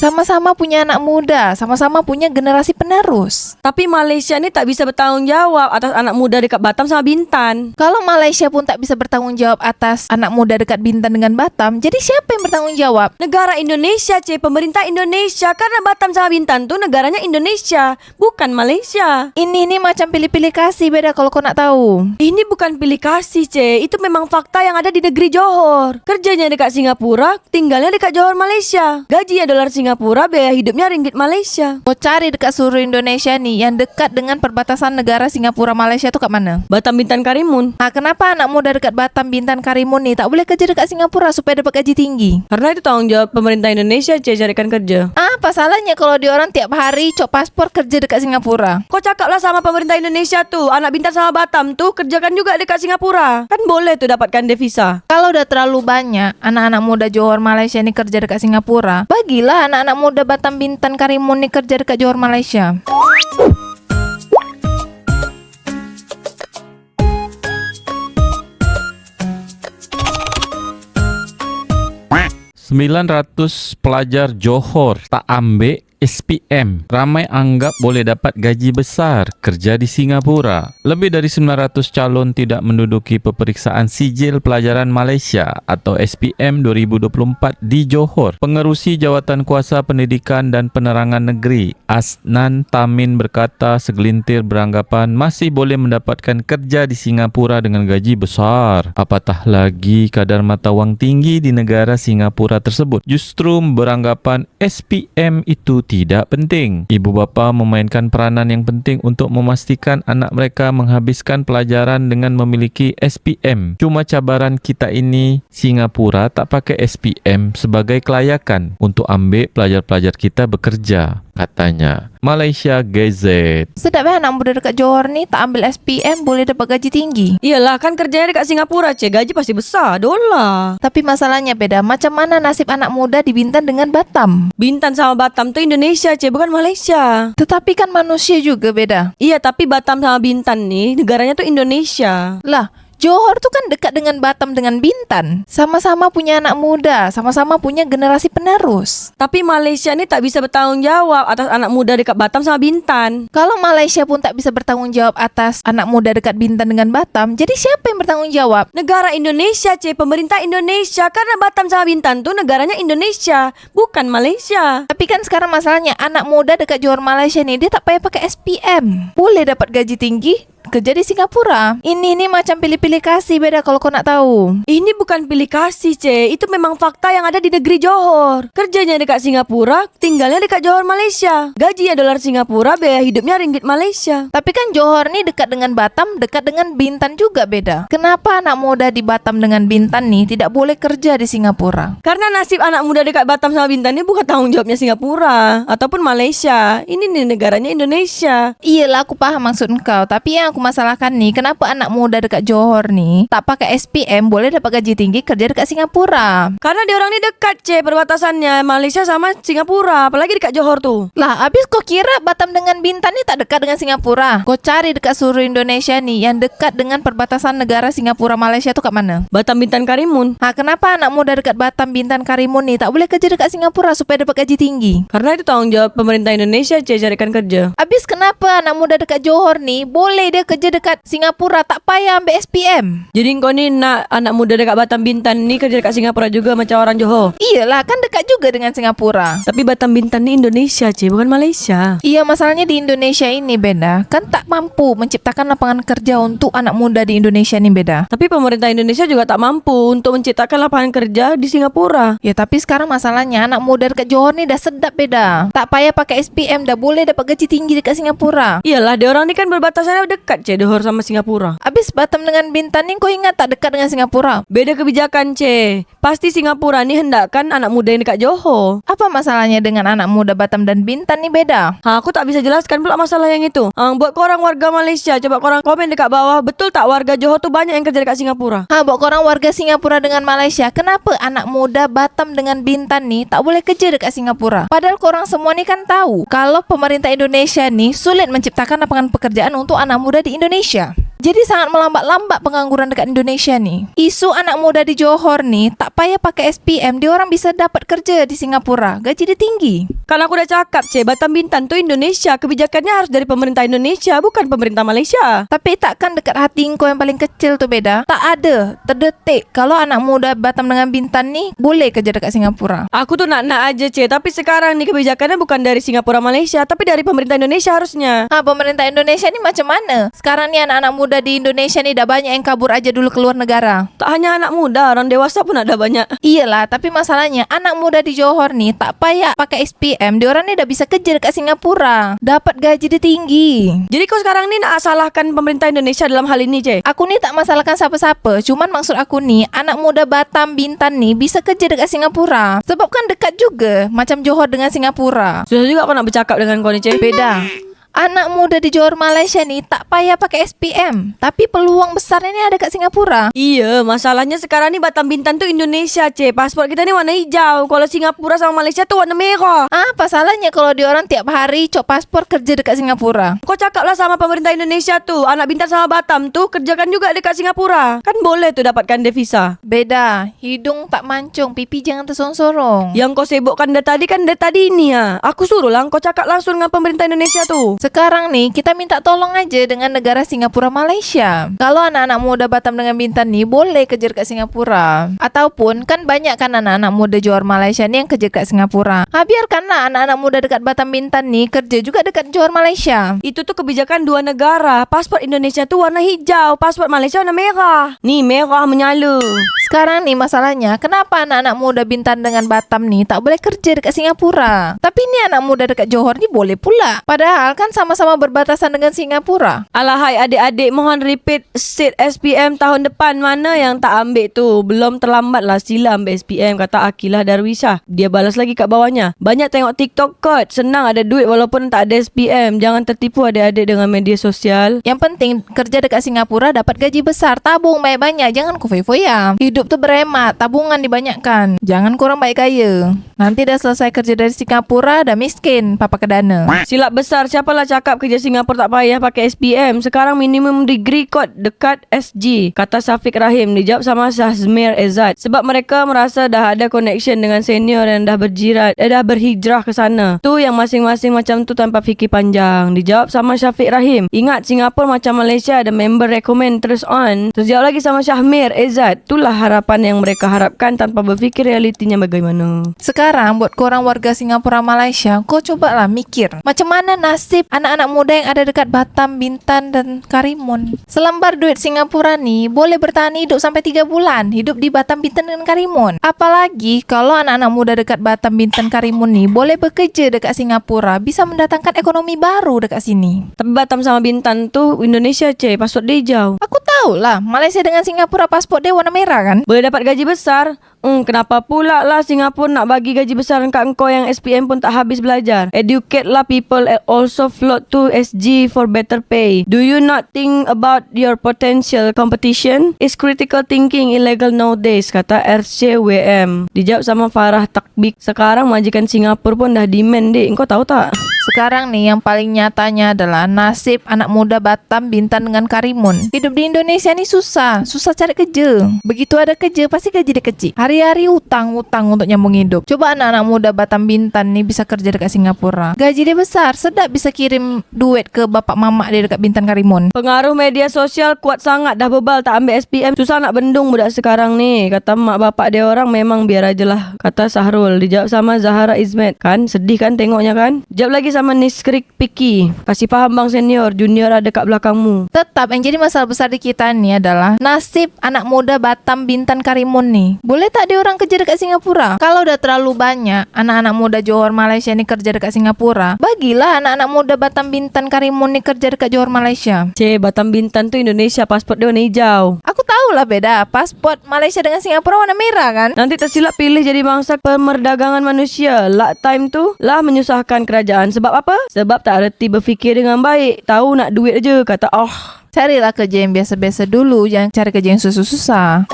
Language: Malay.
Sama-sama punya anak muda, sama-sama punya generasi penerus. Tapi Malaysia ni tak bisa bertanggung jawab atas anak muda dekat Batam sama Bintan. Kalau Malaysia pun tak bisa bertanggung jawab atas anak muda dekat Bintan dengan Batam, jadi siapa yang bertanggung jawab? Negara Indonesia, pemerintah Indonesia. Karena Batam sama Bintan tu negaranya Indonesia, bukan Malaysia. Ini macam pilih-pilih kasih beda kalau kau nak tahu. Ini bukan pilih kasih, Itu memang fakta yang ada di negeri Johor. Kerjanya dekat Singapura, tinggalnya dekat Johor, Malaysia. Gajinya dolar Singapura, biaya hidupnya ringgit Malaysia. Kau cari dekat seluruh Indonesia nih, yang dekat dengan perbatasan negara Singapura Malaysia tu kat mana? Batam, Bintan, Karimun. Kenapa anak muda dekat Batam, Bintan, Karimun ni tak boleh kerja dekat Singapura supaya dapat gaji tinggi? Karena itu tanggung jawab pemerintah Indonesia, carikan kerja. Apa salahnya kalau diorang tiap hari cop paspor kerja dekat Singapura? Kau cakaplah sama pemerintah Indonesia tu, anak Bintan sama Batam tu kerjakan juga dekat Singapura. Kan boleh tu dapatkan devisa. Kalau udah terlalu banyak anak-anak muda Johor Malaysia ni kerja dekat Singapura, bagilah anak-anak muda Batam, Bintan, Karimun ni kerja dekat Johor Malaysia. Sembilan 900 pelajar Johor tak ambil SPM. Ramai anggap boleh dapat gaji besar kerja di Singapura. Lebih dari 900 calon tidak menduduki peperiksaan sijil pelajaran Malaysia atau SPM 2024 di Johor. Pengerusi Jawatan Kuasa Pendidikan dan Penerangan Negeri Asnan Tamin berkata segelintir beranggapan masih boleh mendapatkan kerja di Singapura dengan gaji besar. Apatah lagi kadar mata wang tinggi di negara Singapura tersebut. Justru beranggapan SPM itu tidak penting. Ibu bapa memainkan peranan yang penting untuk memastikan anak mereka menghabiskan pelajaran dengan memiliki SPM. Cuma cabaran kita ini, Singapura tak pakai SPM sebagai kelayakan untuk ambil pelajar-pelajar kita bekerja, katanya. Malaysia Gazette. Sedap anak muda dekat Johor ni tak ambil SPM boleh dapat gaji tinggi. Iyalah, kan kerjanya dekat Singapura, gaji pasti besar, dolar. Tapi masalahnya beda, macam mana nasib anak muda di Bintan dengan Batam? Bintan sama Batam tu Indonesia, bukan Malaysia. Tetapi kan manusia juga beda. Iya, tapi Batam sama Bintan ni negaranya tu Indonesia. Lah, Johor tu kan dekat dengan Batam dengan Bintan. Sama-sama punya anak muda, sama-sama punya generasi penerus. Tapi Malaysia ni tak bisa bertanggung jawab atas anak muda dekat Batam sama Bintan. Kalau Malaysia pun tak bisa bertanggung jawab atas anak muda dekat Bintan dengan Batam, jadi siapa yang bertanggung jawab? Negara Indonesia, pemerintah Indonesia. Karena Batam sama Bintan tu negaranya Indonesia, bukan Malaysia. Tapi kan sekarang masalahnya anak muda dekat Johor Malaysia ni dia tak payah pakai SPM. Boleh dapat gaji tinggi kerja di Singapura. Ini macam pilih-pilih kasih beda kalau kau nak tahu. Ini bukan pilih kasih, Itu memang fakta yang ada di negeri Johor. Kerjanya dekat Singapura, tinggalnya dekat Johor, Malaysia. Gajinya dolar Singapura, biaya hidupnya ringgit Malaysia. Tapi kan Johor ni dekat dengan Batam, dekat dengan Bintan juga beda. Kenapa anak muda di Batam dengan Bintan ni tidak boleh kerja di Singapura? Karena nasib anak muda dekat Batam sama Bintan ni bukan tanggung jawabnya Singapura ataupun Malaysia. Ini nih negaranya Indonesia. Iyalah, aku paham maksud engkau. Tapi yang aku masalahkan ni, kenapa anak muda dekat Johor ni tak pakai SPM boleh dapat gaji tinggi kerja dekat Singapura? Karena dia orang ni dekat, perbatasannya Malaysia sama Singapura, apalagi dekat Johor tu. Lah, habis kau kira Batam dengan Bintan ni tak dekat dengan Singapura? Kau cari dekat seluruh Indonesia ni, yang dekat dengan perbatasan negara Singapura Malaysia tu kat mana? Batam, Bintan, Karimun. Kenapa anak muda dekat Batam, Bintan, Karimun ni tak boleh kerja dekat Singapura supaya dapat gaji tinggi? Karena itu tanggung jawab pemerintah Indonesia, carikan kerja. Habis kenapa anak muda dekat Johor ni boleh dia kerja dekat Singapura tak payah ambil SPM? Jadi kau ni nak anak muda dekat Batam, Bintan ni kerja dekat Singapura juga macam orang Johor? Iyalah, kan dekat juga dengan Singapura. Tapi Batam, Bintan ni Indonesia, bukan Malaysia. Iya, masalahnya di Indonesia ini beda. Kan tak mampu menciptakan lapangan kerja untuk anak muda di Indonesia ni beda. Tapi pemerintah Indonesia juga tak mampu untuk menciptakan lapangan kerja di Singapura. Ya, tapi sekarang masalahnya anak muda dekat Johor ni dah sedap beda. Tak payah pakai SPM dah boleh dapat gaji tinggi dekat Singapura. Iyalah, dia orang ni kan berbatasannya dekat, Johor sama Singapura. Habis Batam dengan Bintan ni kau ingat tak dekat dengan Singapura? Beda kebijakan, Pasti Singapura ni hendakkan anak muda yang dekat Johor. Apa masalahnya dengan anak muda Batam dan Bintan ni beda? Aku tak bisa jelaskan pula masalah yang itu. Buat korang warga Malaysia, coba korang komen dekat bawah, betul tak warga Johor tu banyak yang kerja dekat Singapura? Buat korang warga Singapura dengan Malaysia, kenapa anak muda Batam dengan Bintan ni tak boleh kerja dekat Singapura? Padahal korang semua ni kan tahu kalau pemerintah Indonesia ni sulit menciptakan lapangan pekerjaan untuk anak muda di Indonesia. Jadi sangat melambat-lambat pengangguran dekat Indonesia nih. Isu anak muda di Johor nih tak payah pakai SPM, dia orang bisa dapat kerja di Singapura. Gaji dia tinggi. Kan aku udah cakap, Batam Bintan tuh Indonesia. Kebijakannya harus dari pemerintah Indonesia, bukan pemerintah Malaysia. Tapi takkan dekat hati engkau yang paling kecil tuh beda? Tak ada terdetik kalau anak muda Batam dengan Bintan nih boleh kerja dekat Singapura. Aku tuh nak-nak aja, tapi sekarang nih kebijakannya bukan dari Singapura Malaysia, tapi dari pemerintah Indonesia harusnya. Pemerintah Indonesia ni macam mana? Sekarang ni anak-anak muda di Indonesia ni dah banyak yang kabur aja dulu keluar negara. Tak hanya anak muda, orang dewasa pun ada banyak. Iyalah, tapi masalahnya anak muda di Johor ni tak payah pakai SPM, diorang ni dah bisa kerja dekat Singapura. Dapat gaji dia tinggi. Jadi kau sekarang ni nak salahkan pemerintah Indonesia dalam hal ini, Aku ni tak masalahkan siapa-siapa. Cuman maksud aku ni, anak muda Batam, Bintan ni bisa kerja dekat Singapura. Sebab kan dekat juga, macam Johor dengan Singapura. Susah juga kau nak bercakap dengan kau ni, Beda. Anak muda di Johor Malaysia ni tak payah pakai SPM, tapi peluang besarnya ni ada kat Singapura. Iya, masalahnya sekarang ni Batam Bintan tu Indonesia, Pasport kita ni warna hijau. Kalau Singapura sama Malaysia tu warna merah. Apa salahnya kalau diorang tiap hari cop paspor kerja dekat Singapura? Kau cakaplah sama pemerintah Indonesia tu, anak Bintan sama Batam tu kerjakan juga dekat Singapura. Kan boleh tu dapatkan devisa. Beda, hidung tak mancung, pipi jangan tersorong-sorong. Yang kau sibukkan dari tadi kan dari tadi ni Aku suruh lah kau cakap langsung dengan pemerintah Indonesia tu. Sekarang nih kita minta tolong aja dengan negara Singapura Malaysia. Kalau anak-anak muda Batam dengan Bintan nih boleh kerja dekat Singapura. Ataupun kan banyak kan anak-anak muda Johor Malaysia nih yang kerja dekat Singapura. Biarkanlah anak-anak muda dekat Batam Bintan nih kerja juga dekat Johor Malaysia. Itu tuh kebijakan dua negara. Paspor Indonesia tuh warna hijau, paspor Malaysia warna merah. Nih merah menyala. Sekarang nih masalahnya, kenapa anak-anak muda Bintan dengan Batam nih tak boleh kerja dekat Singapura? Tapi ni anak muda dekat Johor ni boleh pula. Padahal kan sama-sama berbatasan dengan Singapura. Alahai adik-adik, mohon repeat seat SPM tahun depan. Mana yang tak ambil tu? Belum terlambat lah, sila ambil SPM, kata Akilah Darwisah. Dia balas lagi kat bawahnya. Banyak tengok TikTok kot. Senang ada duit walaupun tak ada SPM. Jangan tertipu adik-adik dengan media sosial. Yang penting kerja dekat Singapura dapat gaji besar. Tabung banyak-banyak. Jangan foya-foya. Hidup tu berhemat. Tabungan dibanyakkan. Jangan korang baik gaya. Nanti dah selesai kerja dari Singapura, dah miskin papa kedana. Silap besar. Siapalah cakap kerja Singapura tak payah pakai SPM. Sekarang minimum degree kot dekat SG, kata Syafiq Rahim. Dijawab sama Syahzmir Ezad. Sebab mereka merasa dah ada connection dengan senior yang dah dah berhijrah ke sana. Tu yang masing-masing macam tu tanpa fikir panjang. Dijawab sama Syafiq Rahim. Ingat Singapura macam Malaysia, ada member recommend terus on. Terus jawab lagi sama Syahmir Ezad. Itulah harapan yang mereka harapkan tanpa berfikir realitinya bagaimana. Sekarang buat korang warga Singapura Malaysia, kau cobalah mikir macam mana nasib anak-anak muda yang ada dekat Batam, Bintan dan Karimun. Selembar duit Singapura ni boleh bertahan hidup sampai 3 bulan hidup di Batam, Bintan dan Karimun. Apalagi kalau anak-anak muda dekat Batam, Bintan, Karimun ni boleh bekerja dekat Singapura, bisa mendatangkan ekonomi baru dekat sini. Tapi Batam sama Bintan tu Indonesia, pasport dia hijau. Aku tahulah, Malaysia dengan Singapura pasport dia warna merah kan? Boleh dapat gaji besar. Kenapa pula lah Singapura nak bagi gaji besar kat engkau yang SPM pun tak habis belajar? Educate lah people, also float to SG for better pay. Do you not think about your potential competition? Is critical thinking illegal nowadays, kata RCWM. Dijawab sama Farah Takbik. Sekarang majikan Singapura pun dah demand, dek. Engkau tahu tak? Sekarang nih yang paling nyatanya adalah nasib anak muda Batam, Bintan dengan Karimun. Hidup di Indonesia ni susah cari kerja. Begitu ada kerja pasti gaji dia kecil. Hari-hari utang untuk nyambung hidup. Coba anak-anak muda Batam, Bintan ni bisa kerja dekat Singapura. Gaji dia besar, sedap bisa kirim duit ke bapak mamak dia dekat Bintan, Karimun. Pengaruh media sosial kuat sangat, dah bebal tak ambil SPM. Susah nak bendung budak sekarang ni. Kata mak bapak dia orang memang biar aja lah, kata Sahrul. Dijawab sama Zahara Izmet. Kan sedih kan tengoknya kan. Jawab lagi sama Niskrik Piki. Kasih faham bang senior, junior ada kat belakangmu. Tetap yang jadi masalah besar di kita ni adalah nasib anak muda Batam, Bintan, Karimun ni. Boleh tak dia orang kerja dekat Singapura? Kalau dah terlalu banyak anak-anak muda Johor Malaysia ni kerja dekat Singapura, bagilah anak-anak muda Batam, Bintan, Karimun ni kerja dekat Johor Malaysia. Batam Bintan tu Indonesia, pasport dia warna hijau. Aku tahulah beda. Pasport Malaysia dengan Singapura warna merah kan? Nanti tersilap pilih jadi bangsa pemerdagangan manusia. Luck time tu lah menyusahkan kerajaan. Sebab apa? Sebab tak reti berfikir dengan baik. Tahu nak duit je, kata Carilah kerja yang biasa-biasa dulu, jangan cari kerja yang susah-susah.